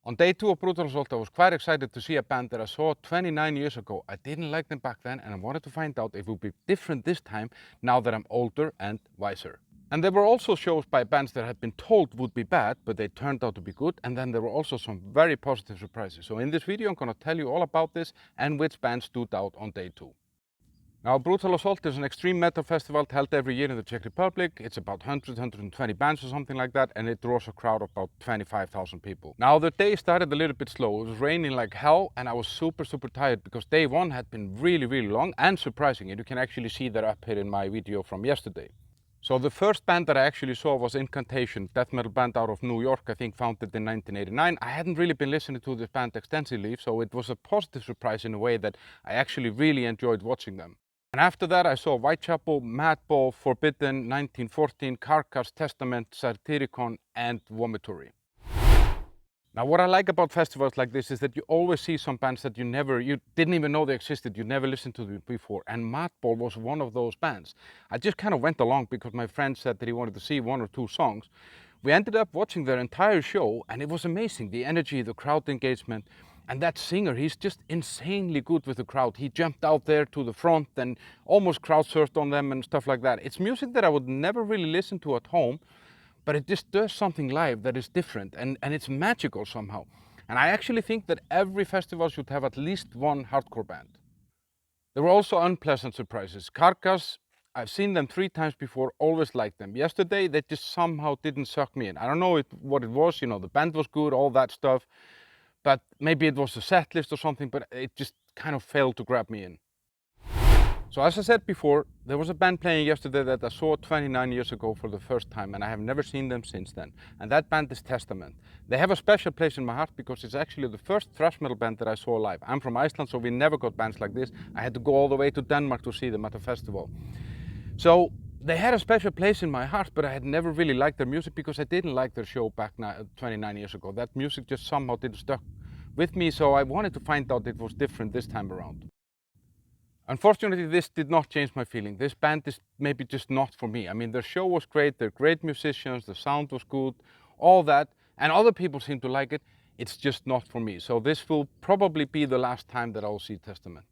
On day 2 of Brutal Assault, I was quite excited to see a band that I saw 29 years ago. I didn't like them back then and I wanted to find out if it would be different this time now that I'm older and wiser. And there were also shows by bands that I had been told would be bad, but they turned out to be good, and then there were also some very positive surprises. So in this video I'm going to tell you all about this and which bands stood out on day 2. Now, Brutal Assault is an extreme metal festival held every year in the Czech Republic. It's about 120 bands or something like that, and it draws a crowd of about 25,000 people. Now, the day started a little bit slow. It was raining like hell, and I was super tired because day 1 had been really long and surprising, and you can actually see that up here in my video from yesterday. So the first band that I actually saw was Incantation, death metal band out of New York, I think founded in 1989. I hadn't really been listening to this band extensively, so it was a positive surprise in a way that I actually really enjoyed watching them. And after that I saw Whitechapel, Madball, Forbidden, 1914, Carcass, Testament, Satyricon and Vomitory. Now what I like about festivals like this is that you always see some bands that you didn't even know they existed, you never listened to them before, and Madball was one of those bands. I just kind of went along because my friend said that he wanted to see 1 or 2 songs. We ended up watching their entire show and it was amazing, the energy, the crowd engagement. And that singer, he's just insanely good with the crowd. He jumped out there to the front and almost crowd surfed on them and stuff like that. It's music that I would never really listen to at home, but it just does something live that is different and it's magical somehow. And I actually think that every festival should have at least one hardcore band. There were also unpleasant surprises. Carcass, I've seen them 3 times before, always liked them. Yesterday, they just somehow didn't suck me in. I don't know what it was, you know, the band was good, all that stuff. But maybe it was the set list or something, but it just kind of failed to grab me in. So as I said before, there was a band playing yesterday that I saw 29 years ago for the first time, and I have never seen them since then. And that band is Testament. They have a special place in my heart because it's actually the first thrash metal band that I saw live. I'm from Iceland, so we never got bands like this. I had to go all the way to Denmark to see them at a festival. So they had a special place in my heart, but I had never really liked their music because I didn't like their show back 29 years ago. That music just somehow didn't stuck with me, so I wanted to find out it was different this time around. Unfortunately, this did not change my feeling. This band is maybe just not for me. I mean, their show was great, they're great musicians, the sound was good, all that, and other people seem to like it. It's just not for me. So this will probably be the last time that I'll see Testament.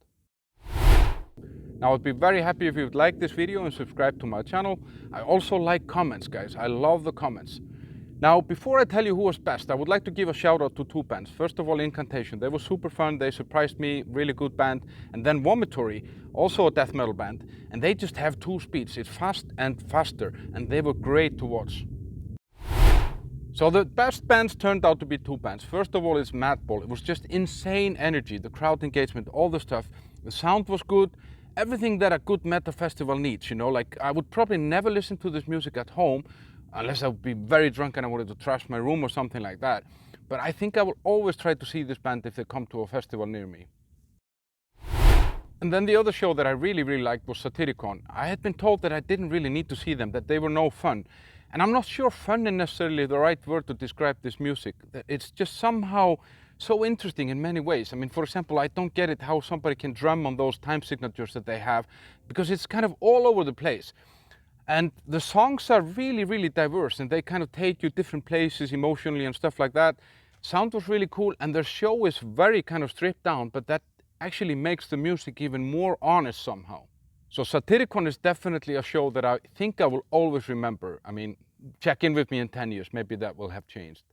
Now, I'd be very happy if you would like this video and subscribe to my channel. I also like comments, guys. I love the comments. Now, before I tell you who was best, I would like to give a shout out to 2 bands. First of all, Incantation. They were super fun, they surprised me, really good band. And then Vomitory, also a death metal band. And they just have 2 speeds, it's fast and faster, and they were great to watch. So the best bands turned out to be 2 bands. First of all is Madball. It was just insane energy, the crowd engagement, all the stuff. The sound was good, everything that a good metal festival needs, you know, like I would probably never listen to this music at home unless I would be very drunk and I wanted to trash my room or something like that. But I think I will always try to see this band if they come to a festival near me. And then the other show that I really liked was Satyricon. I had been told that I didn't really need to see them, that they were no fun. And I'm not sure fun is necessarily the right word to describe this music. It's just somehow so interesting in many ways. I mean, for example, I don't get it how somebody can drum on those time signatures that they have, because it's kind of all over the place. And the songs are really diverse and they kind of take you different places emotionally and stuff like that. Sound was really cool and their show is very kind of stripped down, but that actually makes the music even more honest somehow. So Satyricon is definitely a show that I think I will always remember. I mean, check in with me in 10 years, maybe that will have changed.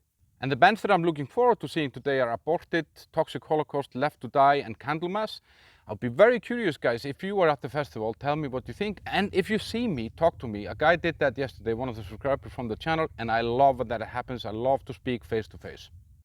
And the bands that I'm looking forward to seeing today are Aborted, Toxic Holocaust, Left to Die and Candlemass. I'll be very curious, guys, if you are at the festival, tell me what you think. And if you see me, talk to me. A guy did that yesterday, one of the subscribers from the channel, and I love that it happens. I love to speak face to face.